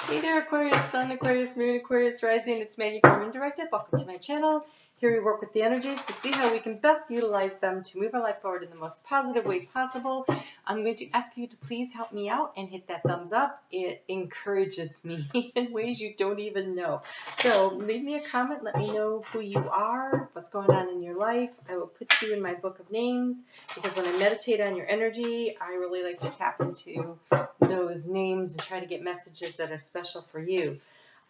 Hey there, Aquarius, Sun, Aquarius, Moon, Aquarius, Rising. It's Maggie from Indirected. Welcome to my channel. Here we work with the energies to see how we can best utilize them to move our life forward in the most positive way possible. I'm going to ask you to please help me out and hit that thumbs up. It encourages me in ways you don't even know. So leave me a comment. Let me know who you are, what's going on in your life. I will put you in my book of names because when I meditate on your energy, I really like to tap into those names and try to get messages that are special for you.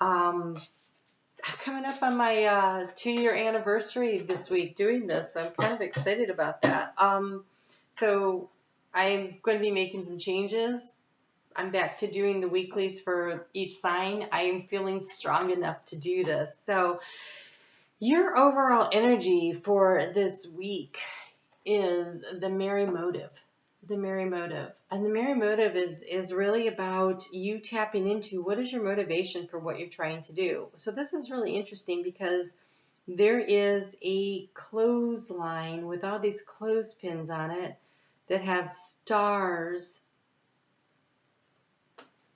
I'm coming up on my 2-year anniversary this week doing this, so I'm kind of excited about that. So I'm going to be making some changes. I'm back to doing the weeklies for each sign. I am feeling strong enough to do this. So your overall energy for this week is the Merry Motive. The Merry Motive. And the Merry Motive is really about you tapping into what is your motivation for what you're trying to do. So this is really interesting because there is a clothesline with all these clothespins on it that have stars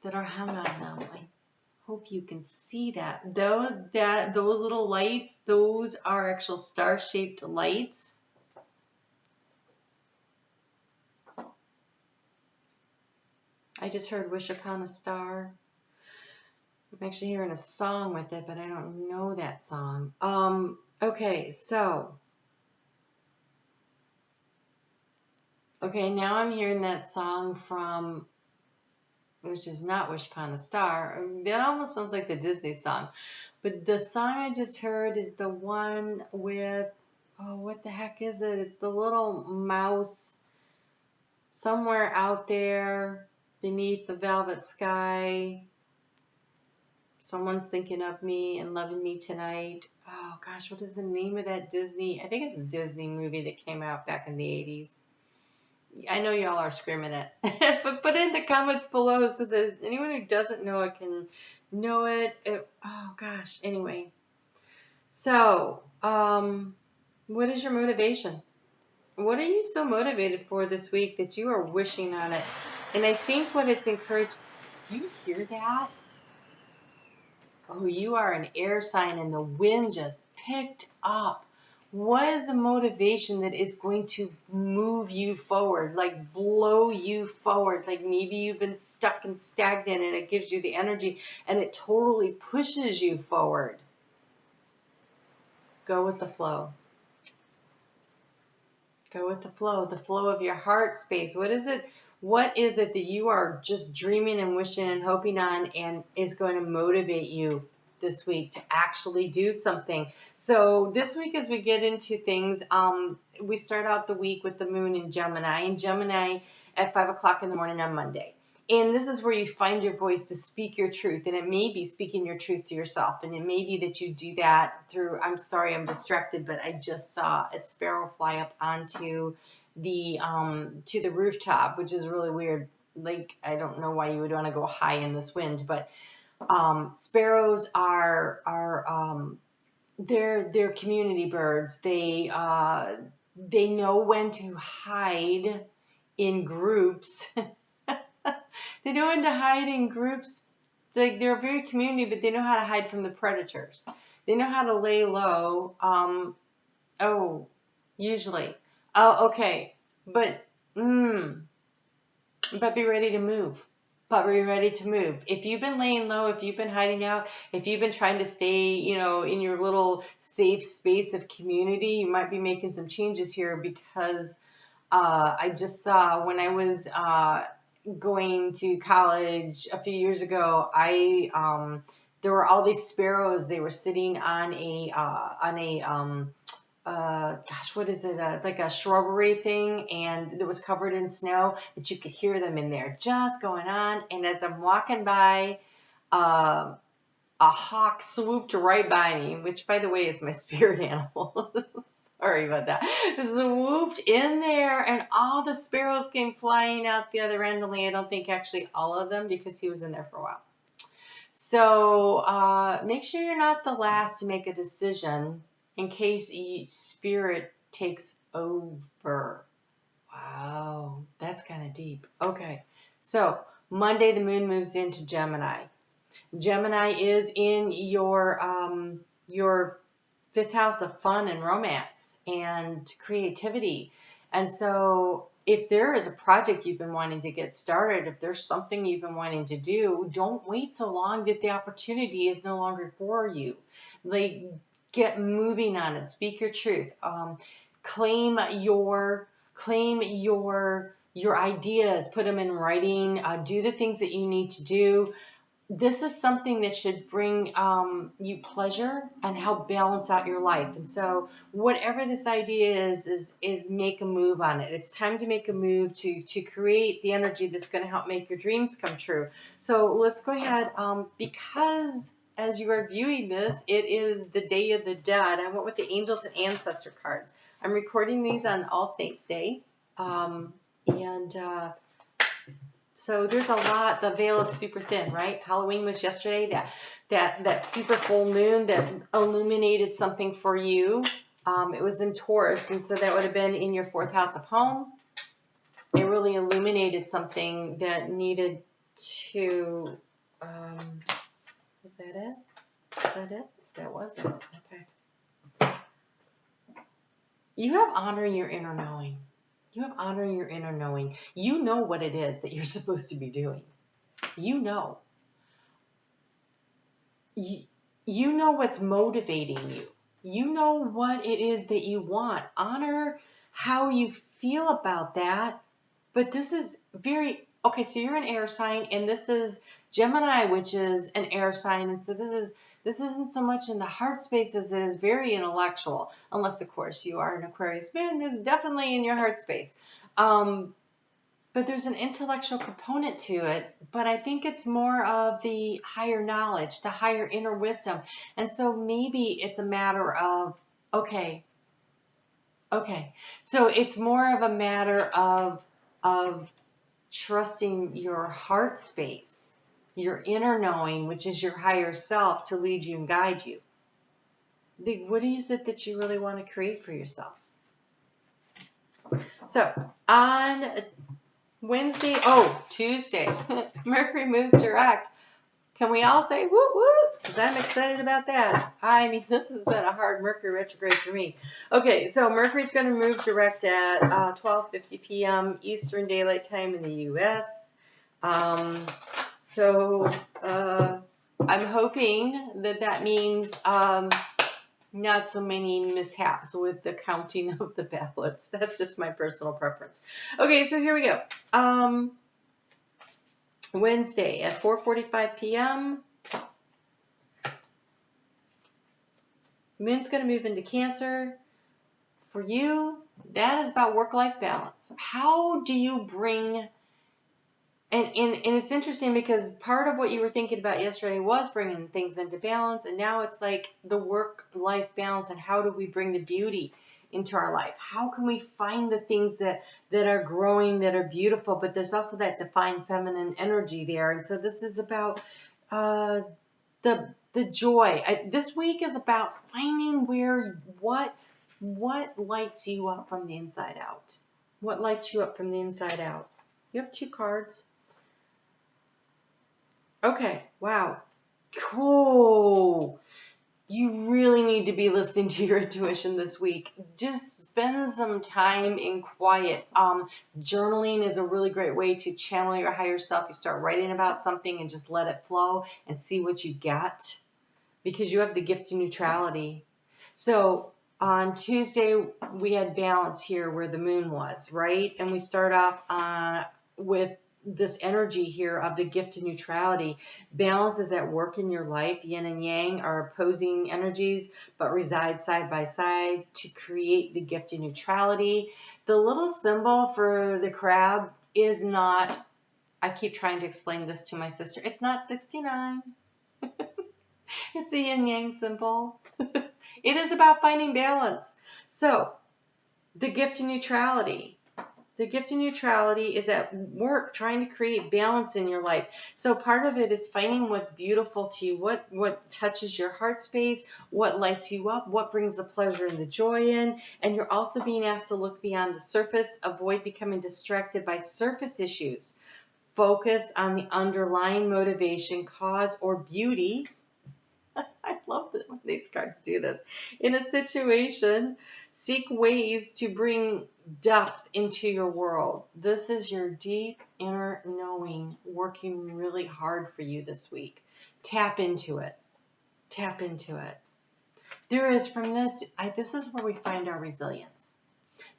that are hung on them. I hope you can see that. Those little lights, those are actual star-shaped lights. I just heard Wish Upon a Star. I'm actually hearing a song with it, but I don't know that song. Okay, so. Okay, now I'm hearing that song from, which is not Wish Upon a Star. That almost sounds like the Disney song. But the song I just heard is the one with, oh, what the heck is it? It's the little mouse somewhere out there beneath the velvet sky. Someone's thinking of me and loving me tonight. Oh gosh, what is the name of that Disney? I think it's a Disney movie that came out back in the 80s. I know y'all are screaming it, but put it in the comments below so that anyone who doesn't know it can know it. Oh gosh, anyway. So, what is your motivation? What are you so motivated for this week that you are wishing on it? And I think what it's encouraged, do you hear that? Oh, you are an air sign and the wind just picked up. What is the motivation that is going to move you forward, like blow you forward? Like maybe you've been stuck and stagnant and it gives you the energy and it totally pushes you forward. Go with the flow. Go with the flow of your heart space. What is it? What is it that you are just dreaming and wishing and hoping on and is going to motivate you this week to actually do something? So this week as we get into things, we start out the week with the moon in Gemini at 5 o'clock in the morning on Monday. And this is where you find your voice to speak your truth. And it may be speaking your truth to yourself. And it may be that you do that through, I'm sorry, I'm distracted, but I just saw a sparrow fly up onto the rooftop, which is really weird. Like, I don't know why you would want to go high in this wind, but sparrows are they're community birds. They know when to hide in groups. They know when to hide in groups. They're very community, but they know how to hide from the predators. They know how to lay low. Usually. Oh, okay. But be ready to move. But be ready to move. If you've been laying low, if you've been hiding out, if you've been trying to stay, in your little safe space of community, you might be making some changes here because I just saw when I was going to college a few years ago, there were all these sparrows. They were sitting on what is it? Like a shrubbery thing, and it was covered in snow, but you could hear them in there just going on. And as I'm walking by, a hawk swooped right by me, which, by the way, is my spirit animal. Sorry about that. Swooped in there, and all the sparrows came flying out the other end. Only I don't think actually all of them, because he was in there for a while. So make sure you're not the last to make a decision in case spirit takes over. Wow, that's kind of deep. Okay, so Monday the moon moves into Gemini. Gemini is in your fifth house of fun and romance and creativity. And so if there is a project you've been wanting to get started, if there's something you've been wanting to do, don't wait so long that the opportunity is no longer for you. Like, get moving on it. Speak your truth. Claim your ideas. Put them in writing. Do the things that you need to do. This is something that should bring you pleasure and help balance out your life. And so whatever this idea is make a move on it. It's time to make a move to create the energy that's going to help make your dreams come true. So let's go ahead, because as you are viewing this, it is the Day of the Dead. I went with the Angels and Ancestor cards. I'm recording these on All Saints Day. So there's a lot. The veil is super thin, right? Halloween was yesterday. That super full moon that illuminated something for you. It was in Taurus, and so that would have been in your fourth house of home. It really illuminated something that needed to. Was that it? Is that it? That was it. Okay. You have honor in your inner knowing. You have honor in your inner knowing. You know what it is that you're supposed to be doing. You know. You know what's motivating you. You know what it is that you want. Honor how you feel about that. But this is very... Okay, so you're an air sign, and this is Gemini, which is an air sign. And so this isn't so much in the heart space as it is very intellectual, unless, of course, you are an Aquarius moon. This is definitely in your heart space. But there's an intellectual component to it, but I think it's more of the higher knowledge, the higher inner wisdom. And so maybe it's a matter of, okay. So it's more of a matter of trusting your heart space, your inner knowing, which is your higher self, to lead you and guide you. What is it that you really want to create for yourself? So on Tuesday, Mercury moves direct. Can we all say woo woo? Because I'm excited about that. I mean, this has been a hard Mercury retrograde for me. Okay, so Mercury's going to move direct at 12:50 p.m. Eastern Daylight Time in the U.S. So I'm hoping that means not so many mishaps with the counting of the ballots. That's just my personal preference. Okay, so here we go. Wednesday at 4:45 p.m. Moon's going to move into Cancer. For you, that is about work-life balance. How do you bring... And it's interesting because part of what you were thinking about yesterday was bringing things into balance, and now it's like the work-life balance, and how do we bring the beauty into our life? How can we find the things that are growing, that are beautiful, but there's also that defined feminine energy there. And so this is about the joy. This week is about finding what lights you up from the inside out. What lights you up from the inside out? You have 2 cards. Okay, wow. Cool. You really need to be listening to your intuition this week. Just spend some time in quiet. Journaling is a really great way to channel your higher self. You start writing about something and just let it flow and see what you get, because you have the gift of neutrality. So on Tuesday, we had balance here where the moon was, right? And we start off with this energy here of the gift of neutrality. Balance is at work in your life. Yin and yang are opposing energies, but reside side by side to create the gift of neutrality. The little symbol for the crab is not, I keep trying to explain this to my sister, it's not 69. It's the yin yang symbol. It is about finding balance. So the gift of neutrality. The gift of neutrality is at work trying to create balance in your life. So part of it is finding what's beautiful to you, what touches your heart space, what lights you up, what brings the pleasure and the joy in. And you're also being asked to look beyond the surface, avoid becoming distracted by surface issues. Focus on the underlying motivation, cause, or beauty. I love that when these cards do this. In a situation, seek ways to bring depth into your world. This is your deep inner knowing working really hard for you this week. Tap into it. Tap into it. There is from this, this is where we find our resilience.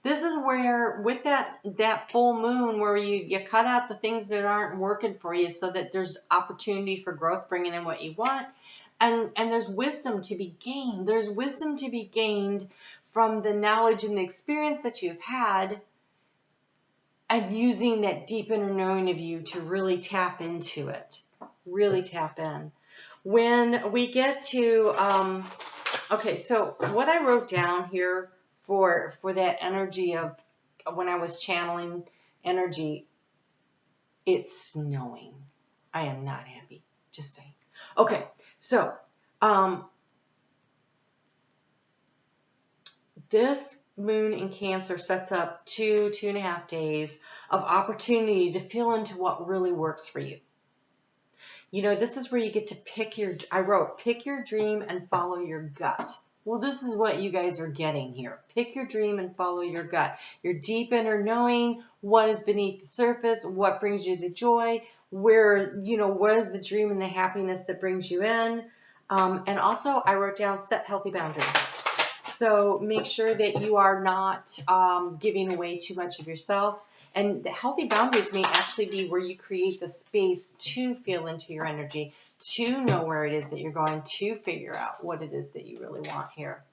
This is where, with that full moon, where you cut out the things that aren't working for you so that there's opportunity for growth, bringing in what you want. And there's wisdom to be gained. There's wisdom to be gained from the knowledge and the experience that you've had, and using that deep inner knowing of you to really tap into it. Really tap in. When we get to, okay, so what I wrote down here for that energy of when I was channeling energy, it's snowing. I am not happy. Just saying. Okay, so this moon in Cancer sets up 2.5 days of opportunity to feel into what really works for you. You know, this is where you get to pick your dream and follow your gut. Well, this is what you guys are getting here. Pick your dream and follow your gut. Your deep inner knowing, what is beneath the surface, what brings you the joy, what is the dream and the happiness that brings you in. And also, I wrote down set healthy boundaries. So make sure that you are not giving away too much of yourself. And the healthy boundaries may actually be where you create the space to feel into your energy, to know where it is that you're going, to figure out what it is that you really want here.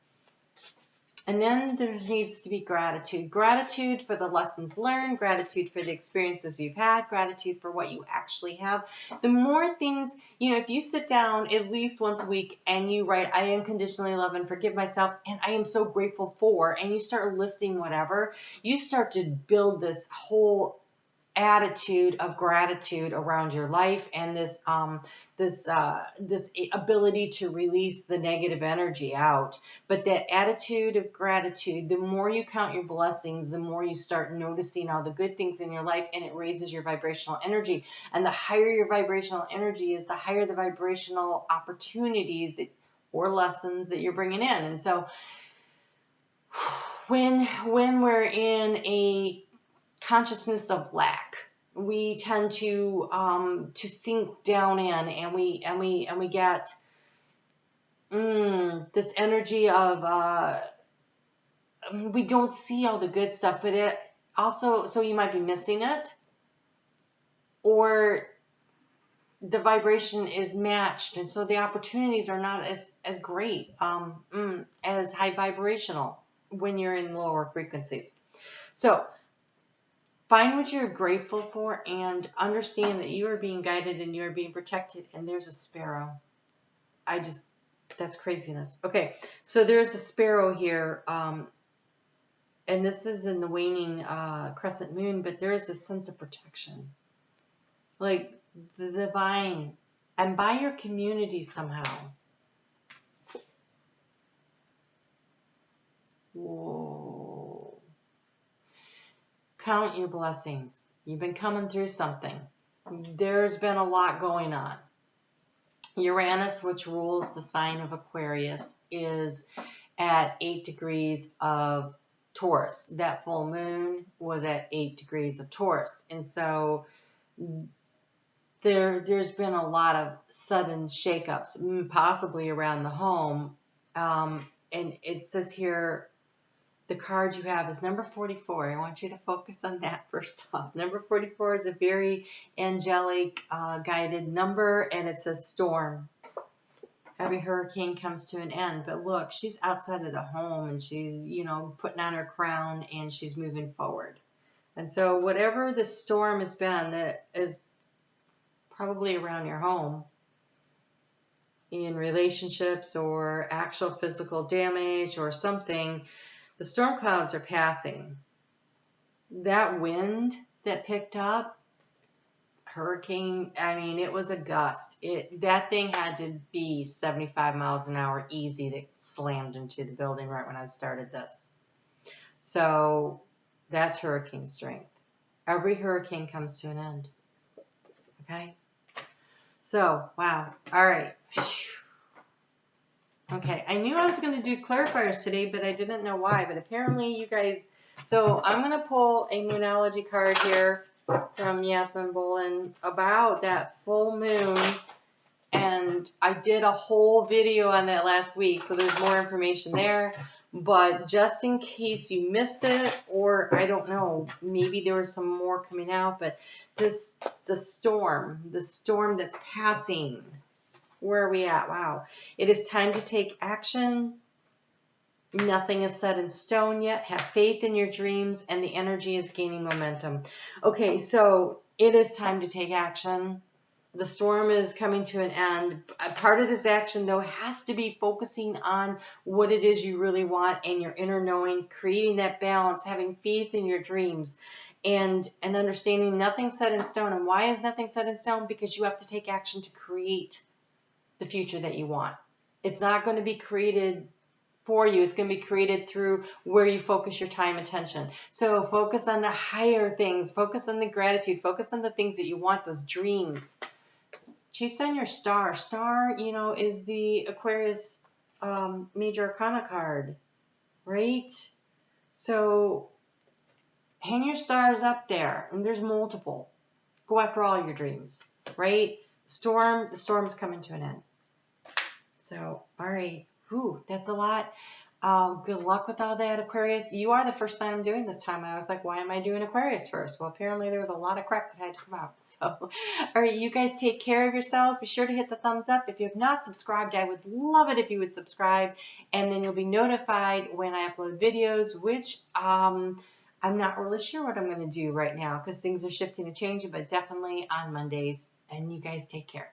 And then there needs to be gratitude. Gratitude for the lessons learned, gratitude for the experiences you've had, gratitude for what you actually have. The more things, if you sit down at least once a week and you write, I unconditionally love and forgive myself, and I am so grateful for, and you start listing whatever, you start to build this whole attitude of gratitude around your life, and this ability to release the negative energy out. But that attitude of gratitude, the more you count your blessings, the more you start noticing all the good things in your life, and it raises your vibrational energy. And the higher your vibrational energy is, the higher the vibrational opportunities or lessons that you're bringing in. And so when we're in a consciousness of lack, we tend to sink down in, and we get this energy of we don't see all the good stuff, but it also, so you might be missing it, or the vibration is matched, and so the opportunities are not as great, as high vibrational when you're in lower frequencies. So find what you're grateful for and understand that you are being guided and you are being protected. And there's a sparrow. That's craziness. Okay, so there's a sparrow here. And this is in the waning crescent moon, but there is a sense of protection. Like the divine. And by your community somehow. Whoa. Count your blessings. You've been coming through something. There's been a lot going on. Uranus, which rules the sign of Aquarius, is at 8 degrees of Taurus. That full moon was at 8 degrees of Taurus. And so there's been a lot of sudden shakeups, possibly around the home. And it says here, the card you have is number 44. I want you to focus on that first off. Number 44 is a very angelic, guided number, and it says storm. Every hurricane comes to an end. But look, she's outside of the home, and she's, putting on her crown, and she's moving forward. And so whatever the storm has been that is probably around your home, in relationships or actual physical damage or something, the storm clouds are passing. That wind that picked up, hurricane, it was a gust. That thing had to be 75 miles an hour easy that slammed into the building right when I started this. So that's hurricane strength. Every hurricane comes to an end. Okay. So, wow. All right. Okay, I knew I was going to do clarifiers today, but I didn't know why. But apparently you guys... So I'm going to pull a Moonology card here from Yasmin Bolin about that full moon. And I did a whole video on that last week, so there's more information there. But just in case you missed it, or I don't know, maybe there was some more coming out. But the storm that's passing... Where are we at? Wow. It is time to take action. Nothing is set in stone yet. Have faith in your dreams, and the energy is gaining momentum. Okay, so it is time to take action. The storm is coming to an end. A part of this action, though, has to be focusing on what it is you really want and your inner knowing, creating that balance, having faith in your dreams, and understanding nothing's set in stone. And why is nothing set in stone? Because you have to take action to create the future that you want. It's not going to be created for you. It's going to be created through where you focus your time and attention. So focus on the higher things. Focus on the gratitude. Focus on the things that you want, those dreams. Chase on your star. Star, you know, is the Aquarius major arcana card, right? So hang your stars up there, and there's multiple. Go after all your dreams, right? The storm is coming to an end. So, all right. Whew, that's a lot. Good luck with all that, Aquarius. You are the first sign I'm doing this time. I was like, why am I doing Aquarius first? Well, apparently there was a lot of crap that had to come out. So, all right, you guys take care of yourselves. Be sure to hit the thumbs up. If you have not subscribed, I would love it if you would subscribe. And then you'll be notified when I upload videos, which I'm not really sure what I'm going to do right now because things are shifting and changing, but definitely on Mondays. And you guys take care.